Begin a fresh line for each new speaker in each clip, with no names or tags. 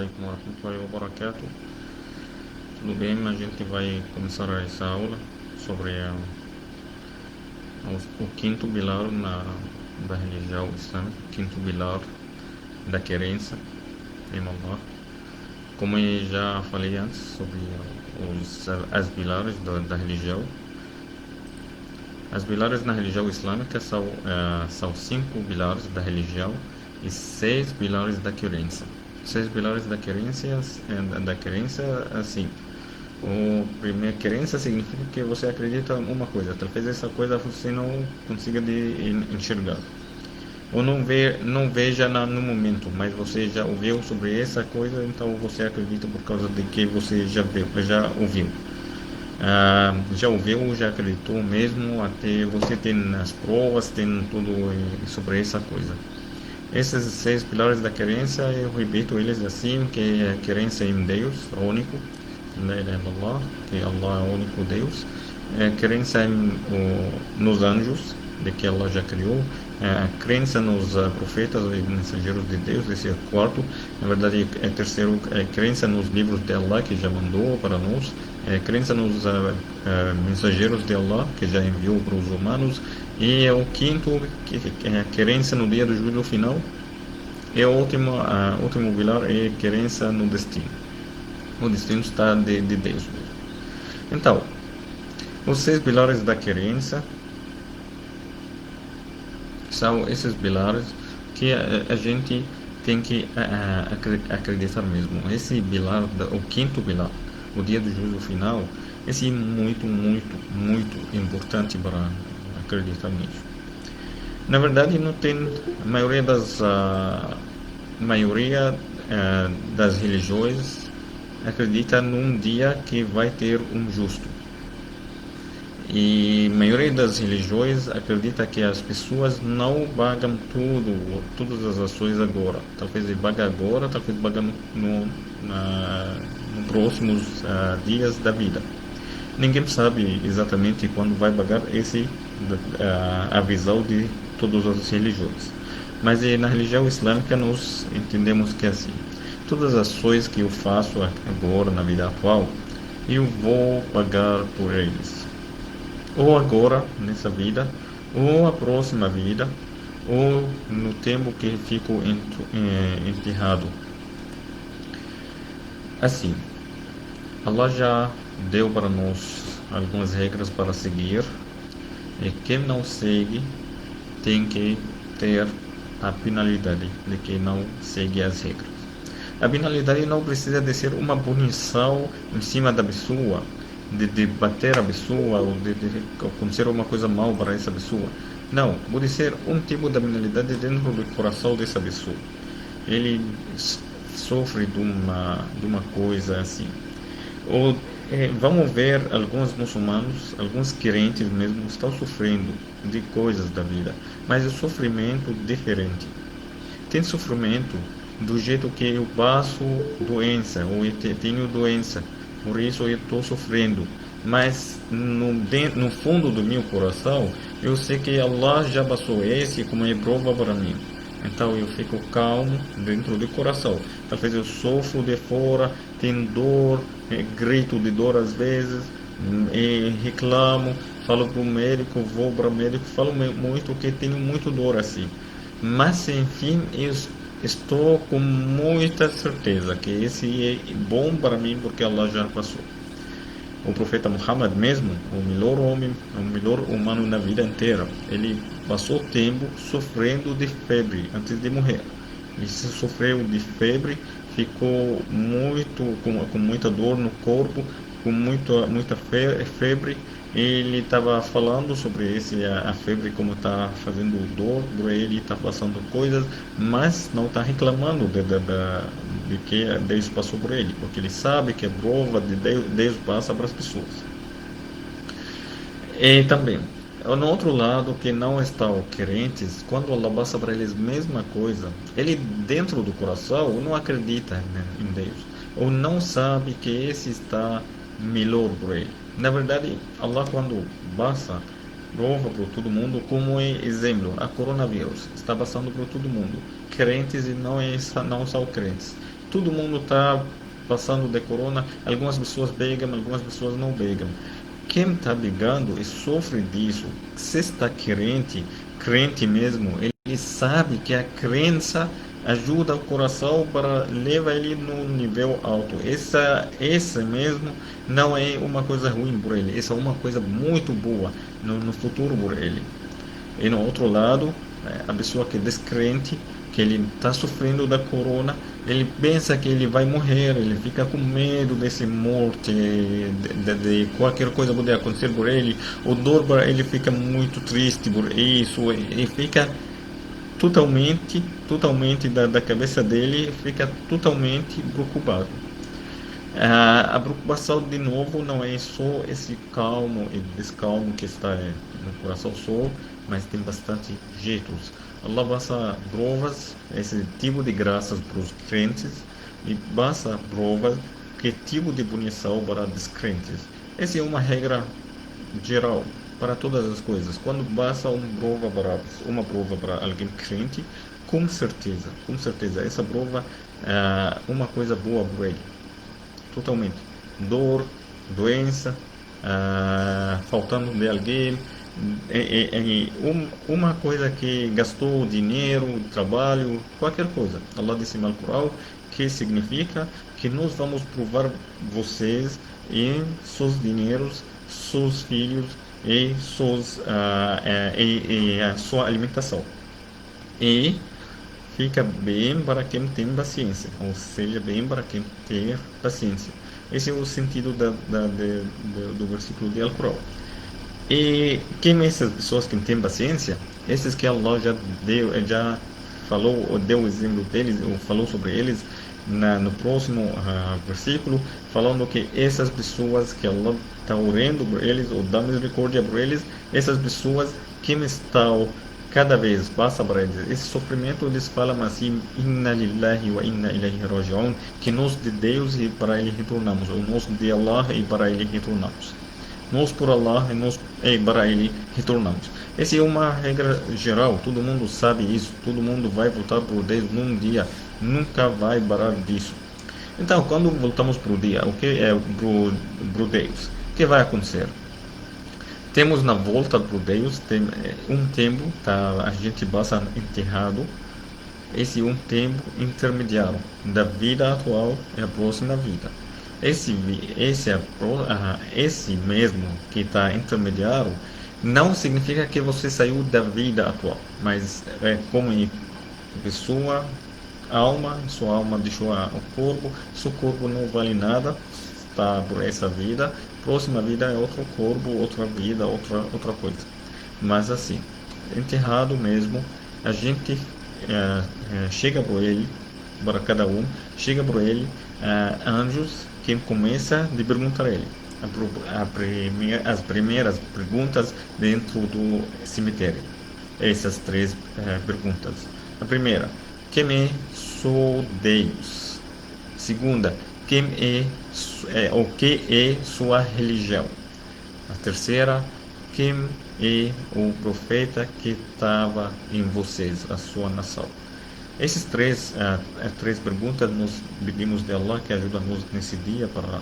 alaikum warahmatullahi wabarakatuh. Tudo bem? A gente vai começar essa aula sobre o quinto pilar da religião islâmica, o quinto pilar da crença em Allah. Como eu já falei antes sobre as pilares da religião, as pilares na religião islâmica são 5 pilares da religião e 6 pilares da crença. 6 pilares da crença, assim. O primeiro crença significa que você acredita em uma coisa. Talvez essa coisa você não consiga enxergar ou não veja no momento, mas você já ouviu sobre essa coisa, então você acredita por causa de que você já ouviu. Já ouviu, já acreditou mesmo, até você tem as provas, tem tudo sobre essa coisa. Esses 6 pilares da crença, eu repito eles assim, que é a crença em Deus, único, Allah, que Allah é o único Deus, a crença nos anjos, de que Allah já criou, a crença nos profetas e mensageiros de Deus, esse é o quarto. Na verdade, é terceiro, a crença nos livros de Allah que já mandou para nós, a crença nos mensageiros de Allah que já enviou para os humanos, e o quinto, que é a crença no dia do juízo final, e o último pilar é a crença no destino. O destino está de Deus mesmo. Então, os 6 pilares da crença são esses pilares que a gente tem que acreditar mesmo. Esse pilar, o quinto pilar, o dia do juízo final, esse é muito, muito, muito importante para acreditar nisso. Na verdade, não tem a maioria das religiões acredita num dia que vai ter um justo. E a maioria das religiões acredita que as pessoas não pagam todas as ações agora. Talvez ele pague agora, talvez pague nos próximos dias da vida. Ninguém sabe exatamente quando vai pagar a visão de todas as religiões. Mas na religião islâmica nós entendemos que é assim. Todas as ações que eu faço agora na vida atual, eu vou pagar por eles. Ou agora, nessa vida, ou a próxima vida, ou no tempo que fico enterrado. Assim, Allah já deu para nós algumas regras para seguir, e quem não segue tem que ter a penalidade de que não segue as regras. A penalidade não precisa de ser uma punição em cima da pessoa, de bater a pessoa ou de acontecer uma coisa mal para essa pessoa. Não, pode ser um tipo de penalidade dentro do coração dessa pessoa. Ele sofre de uma coisa assim. Ou vamos ver alguns muçulmanos, alguns crentes mesmo, estão sofrendo de coisas da vida, mas o sofrimento é diferente. Tem sofrimento do jeito que eu passo doença, ou eu tenho doença, por isso eu estou sofrendo. Mas no fundo do meu coração, eu sei que Allah já passou esse como é prova para mim. Então eu fico calmo dentro do coração. Talvez eu sofro de fora, tenho dor, grito de dor às vezes, reclamo, falo para o médico, vou para o médico, falo muito que tenho muito dor assim. Mas enfim, eu estou com muita certeza que esse é bom para mim porque Allah já passou. O profeta Muhammad mesmo, o melhor homem, o melhor humano na vida inteira, ele passou tempo sofrendo de febre antes de morrer. Ele sofreu de febre, ficou com muita dor no corpo, com muita febre. Ele estava falando sobre a febre, como está fazendo dor por ele, está passando coisas, mas não está reclamando de que Deus passou por ele, porque ele sabe que a prova de Deus passa para as pessoas. E também, no outro lado, que não estão crentes, quando Allah passa para eles a mesma coisa, ele dentro do coração não acredita em Deus, ou não sabe que esse está melhor por ele. Na verdade, Allah quando passa prova para todo mundo, como exemplo, a coronavírus está passando para todo mundo, crentes e não são crentes. todo mundo está passando de corona, algumas pessoas pegam, algumas pessoas não pegam. Quem está pegando e sofre disso, se está crente mesmo, ele sabe que a crença ajuda o coração para levar ele no nível alto. Essa mesmo não é uma coisa ruim por ele, essa é uma coisa muito boa no futuro por ele. E no outro lado, a pessoa que é descrente, que ele está sofrendo da corona, ele pensa que ele vai morrer, ele fica com medo desse morte, de qualquer coisa poder acontecer por ele, o dor para ele fica muito triste por isso, e fica totalmente da cabeça dele, fica totalmente preocupado. A preocupação, de novo, não é só esse calmo e descalmo que está no coração só, mas tem bastante jeitos. Allah passa provas, esse tipo de graças para os crentes, e passa provas, que tipo de punição para descrentes. Essa é uma regra geral para todas as coisas. Quando passa uma prova para alguém crente, com certeza, essa prova é uma coisa boa para ele totalmente. Dor, doença, faltando de alguém, uma coisa que gastou dinheiro, trabalho, qualquer coisa. Allah disse no Alcorão que significa que nós vamos provar vocês em seus dinheiros, seus filhos e, e a sua alimentação. E fica bem para quem tem paciência, ou seja, bem para quem tem paciência. Esse é o sentido do versículo de Alcorão. E quem é essas pessoas que têm paciência? Esses que Allah já falou, ou deu o exemplo deles, ou falou sobre eles no próximo versículo, falando que essas pessoas que Allah está orando por eles, ou dá misericórdia por eles, essas pessoas que estão cada vez passa para eles esse sofrimento, eles falam assim: inna lillahi wa inna ilayhi raji'un, que nós de Deus e para ele retornamos, ou nós de Allah e para ele retornamos. Nós por Allah e para ele retornamos. Essa é uma regra geral, todo mundo sabe isso, todo mundo vai voltar por Deus num dia, nunca vai parar disso. Então, quando voltamos para o dia, o que é para Deus? O que vai acontecer? Temos na volta para Deus um tempo, a gente passa enterrado. Esse é um tempo intermediário da vida atual e a próxima vida. Esse mesmo que está intermediário não significa que você saiu da vida atual, mas é como pessoa, sua alma deixou o corpo, seu corpo não vale nada, está por essa vida, próxima vida é outro corpo, outra vida, outra coisa. Mas assim, enterrado mesmo, a gente chega para ele, para cada um, chega para ele anjos que começa a perguntar a ele as primeiras perguntas dentro do cemitério. Essas três perguntas. A primeira: quem é seu Deus? Segunda: o que é sua religião? A terceira: quem é o profeta que estava em vocês, a sua nação? Essas três perguntas nós pedimos de Allah que ajuda-nos nesse dia para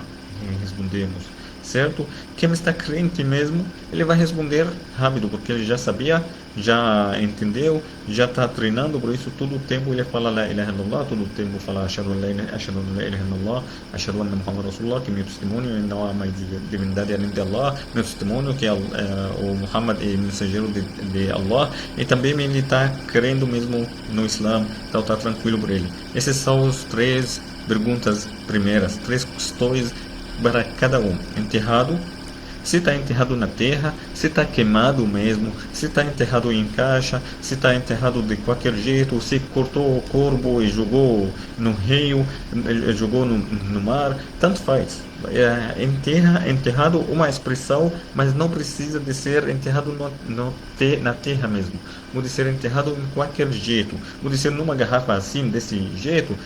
respondermos, certo? Quem está crente mesmo, ele vai responder rápido, porque ele já sabia, já entendeu, já está treinando, por isso todo o tempo ele fala La ilaha illallah, todo o tempo fala Ashhadu an la ilaha illallah, Ashhadu anna Muhammad Rasulullah, que é meu testemunho, e não há mais divindade além de Allah, meu testemunho, que o Muhammad é mensageiro de Allah, e também ele está crendo mesmo no Islã, então está tranquilo por ele. Essas são as três perguntas primeiras, três questões para cada um. Enterrado, se está enterrado na terra, se está queimado mesmo, se está enterrado em caixa, se está enterrado de qualquer jeito, se cortou o corpo e jogou no rio, jogou no mar, tanto faz. Enterrado uma expressão, mas não precisa de ser enterrado na terra mesmo. Pode ser enterrado em qualquer jeito. Pode ser numa garrafa assim, desse jeito,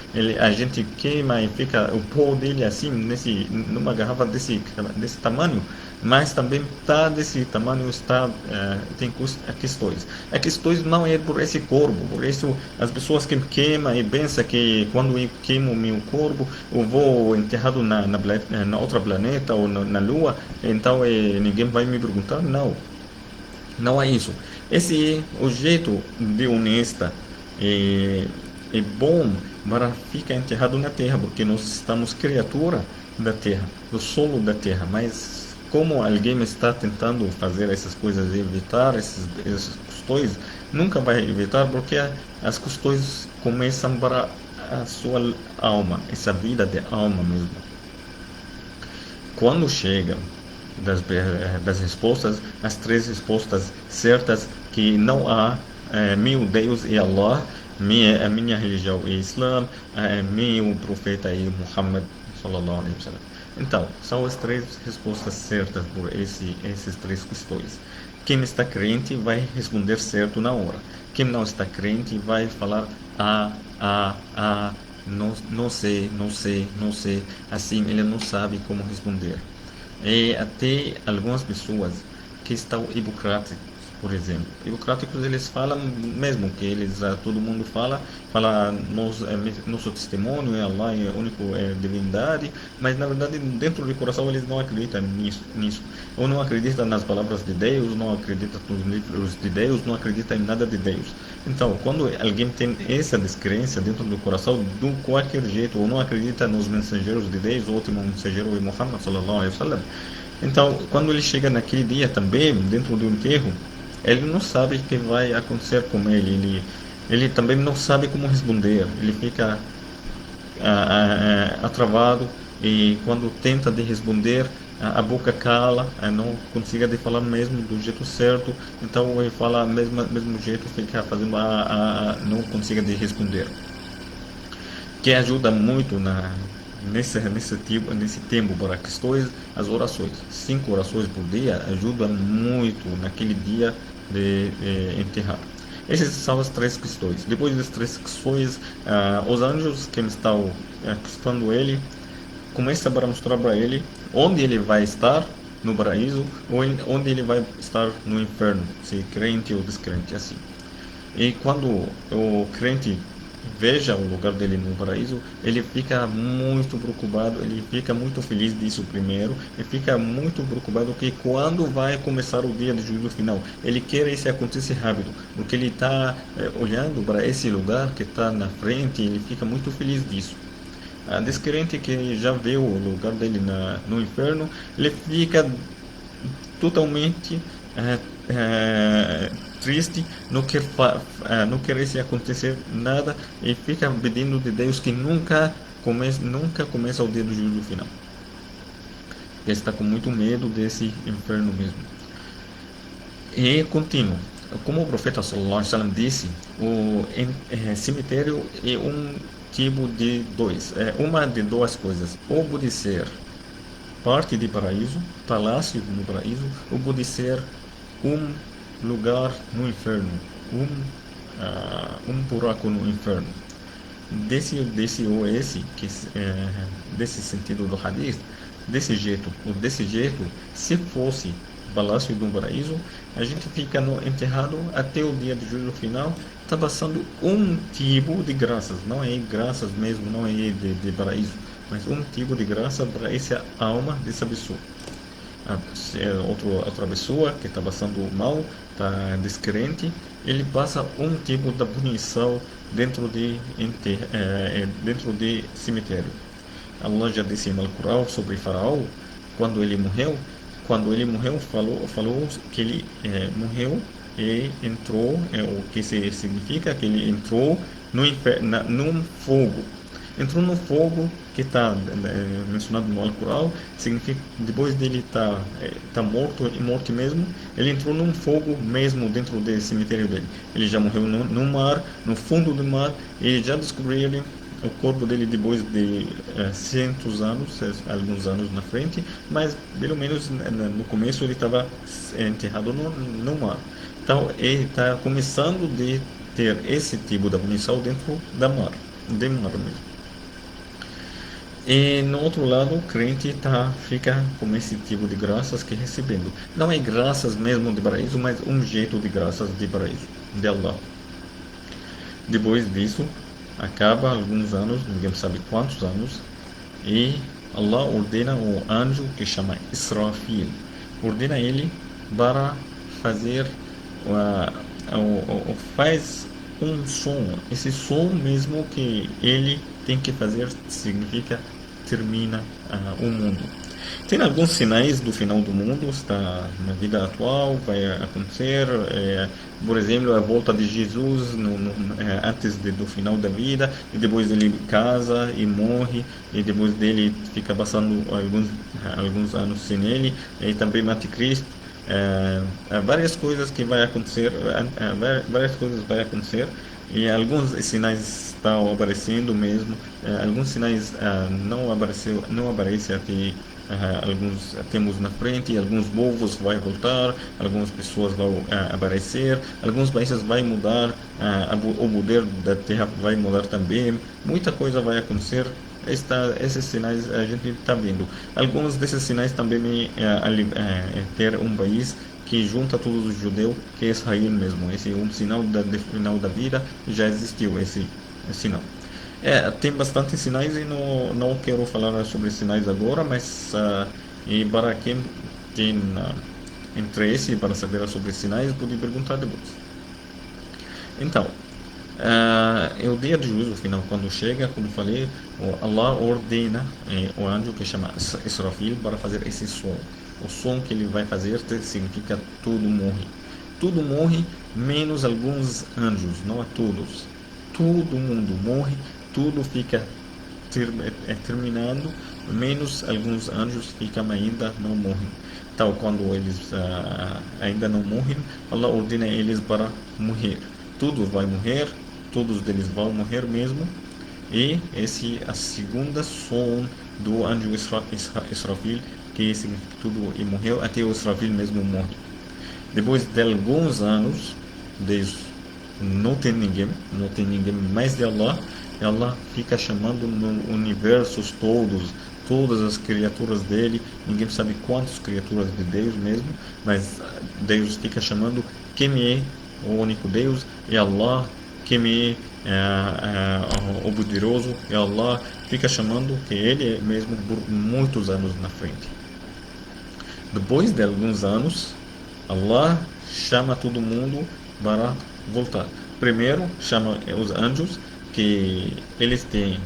a gente queima e fica o pó dele assim, numa garrafa desse tamanho. mas também está desse tamanho, tem questões. As questões não é por esse corpo, por isso as pessoas que queimam e pensam que quando eu queimo meu corpo, eu vou enterrado na outra planeta ou na Lua, então ninguém vai me perguntar. Não, não é isso. Esse é o jeito de honesta e, e bom para ficar enterrado na Terra, porque nós estamos criatura da Terra, do solo da Terra. Mas como alguém está tentando fazer essas coisas e evitar essas questões, nunca vai evitar, porque as questões começam para a sua alma, essa vida de alma mesmo. Quando chega das respostas, as três respostas certas, que não há meu Deus é Allah, a minha religião é Islã, meu profeta é Muhammad sallallahu alaihi wasallam. Então, são as três respostas certas por esses três questões. Quem está crente vai responder certo na hora. Quem não está crente vai falar não, não sei, não sei, não sei. Assim, ele não sabe como responder. E até algumas pessoas que estão hipocráticos, por exemplo. Hipocráticos, eles falam mesmo que todo mundo fala nosso testemunho é Allah, é único, é divindade, mas na verdade dentro do coração eles não acreditam nisso. Ou não acreditam nas palavras de Deus, não acreditam nos livros de Deus, não acreditam em nada de Deus. Então, quando alguém tem essa descrença dentro do coração, de qualquer jeito, ou não acredita nos mensageiros de Deus, o último mensageiro é Muhammad sallallahu alaihi wasallam, então, quando ele chega naquele dia também, dentro do enterro, ele não sabe o que vai acontecer com ele. Ele também não sabe como responder. Ele fica atravado, e quando tenta de responder, a boca cala, não consiga de falar mesmo do jeito certo. Então ele fala mesmo jeito, fica fazendo não consiga de responder. Que ajuda muito nesse tempo para questões, as orações. 5 orações por dia ajudam muito naquele dia de enterrar. Essas são as três questões. Depois das três questões, os anjos que estão questionando ele começam para mostrar para ele onde ele vai estar no paraíso ou onde ele vai estar no inferno, se crente ou descrente, assim. E quando o crente veja o lugar dele no paraíso, ele fica muito preocupado, ele fica muito feliz disso primeiro, e fica muito preocupado que quando vai começar o dia de juízo final, ele quer isso acontecer rápido, porque ele está olhando para esse lugar que está na frente, ele fica muito feliz disso. A descrente que já viu o lugar dele no inferno, ele fica totalmente triste, não quer se acontecer nada, e fica pedindo de Deus que nunca começa o dia do juízo final. Ele está com muito medo desse inferno mesmo. E continua. Como o profeta sallallahu alaihi wasallam disse, o cemitério é uma de duas coisas: ou pode ser parte de paraíso, palácio no paraíso, ou pode ser um lugar no inferno, um buraco no inferno. Desse ou esse, desse sentido do hadith, desse jeito, se fosse palácio do paraíso, a gente fica enterrado até o dia do juízo final, está passando um tipo de graças, não é graças mesmo, não é de paraíso, mas um tipo de graça para essa alma dessa pessoa. Outra pessoa que está passando mal, está descrente, ele passa um tipo de punição dentro de cemitério. Allah já disse no Alcorão sobre Faraó, quando ele morreu, falou que ele morreu e entrou, o que significa que ele entrou num fogo. Entrou no fogo que está mencionado no Alcorão, significa que depois dele tá morto mesmo, ele entrou num fogo mesmo dentro do cemitério dele. Ele já morreu no mar, no fundo do mar, e já descobriram o corpo dele depois de centos anos, alguns anos na frente, mas pelo menos no começo ele estava enterrado no mar. Então ele está começando de ter esse tipo de punição dentro de mar mesmo. E no outro lado, o crente fica com esse tipo de graças que recebendo. Não é graças mesmo de paraíso, mas um jeito de graças de paraíso, de Allah. Depois disso, acaba alguns anos, ninguém sabe quantos anos, e Allah ordena o anjo que chama Israfil, ordena ele para fazer faz um som. Esse som mesmo que ele tem que fazer significa termina o mundo. Tem alguns sinais do final do mundo, está na vida atual, vai acontecer, por exemplo, a volta de Jesus antes do final da vida, e depois ele casa e morre, e depois dele fica passando alguns anos sem ele, e também mata Cristo. Várias coisas que vai acontecer, várias coisas vai acontecer, e alguns sinais estão aparecendo mesmo, alguns sinais não aparecem até alguns temos na frente, alguns povos vai voltar, algumas pessoas vão aparecer, alguns países vai mudar, o poder da terra vai mudar também, muita coisa vai acontecer. Esses sinais a gente está vendo. Alguns desses sinais também é ter um país que junta todos os judeus, que é Israel mesmo. Esse é um sinal do final da vida, já existiu esse sinal. Tem bastante sinais e não quero falar sobre sinais agora, mas e para quem tem interesse para saber sobre sinais, pode perguntar depois. Então, é o dia do juízo final, quando chega, como falei, Allah ordena o anjo que chama Israfil para fazer esse som. O som que ele vai fazer significa tudo morre. Tudo morre, menos alguns anjos, não a todos. Todo mundo morre, tudo fica terminado, menos alguns anjos ficam ainda não morrem. Então, quando eles ainda não morrem, Allah ordena eles para morrer. Tudo vai morrer, todos eles vão morrer mesmo. E esse é a segunda som do anjo Israfil, que significa tudo e morreu, até o Israfil mesmo morre. Depois de alguns anos, Deus não tem ninguém mais de Allah, e Allah fica chamando no universo todas as criaturas dele, ninguém sabe quantas criaturas de Deus mesmo, mas Deus fica chamando quem é o único Deus, e Allah, quem o poderoso, e Allah fica chamando que ele é mesmo por muitos anos na frente. Depois de alguns anos, Allah chama todo mundo para voltar. Primeiro chama os anjos, que eles têm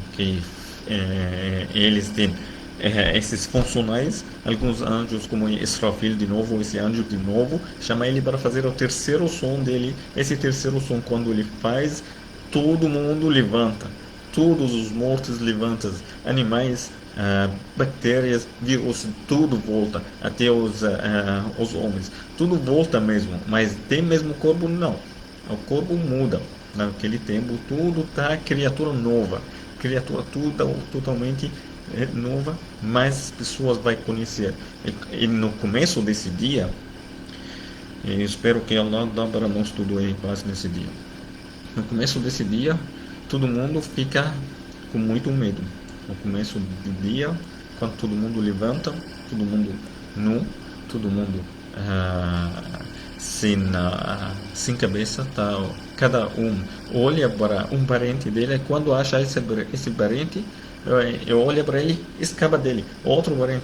esses funcionários, alguns anjos como Israfil de novo, esse anjo de novo, chama ele para fazer o terceiro som dele. Esse terceiro som, quando ele faz, todo mundo levanta, todos os mortos levantam, animais, bactérias, vírus, tudo volta, até os homens, tudo volta mesmo, mas tem mesmo corpo não, o corpo muda, naquele tempo tudo tá criatura nova, criatura tudo totalmente nova, mas pessoas vai conhecer, e no começo desse dia, eu espero que Allah dá para nós tudo em paz nesse dia. No começo desse dia, todo mundo fica com muito medo. No começo do dia, quando todo mundo levanta, todo mundo nu, todo mundo sem cabeça, tá? Cada um olha para um parente dele, e quando acha esse parente, olha para ele, escapa dele. Outro parente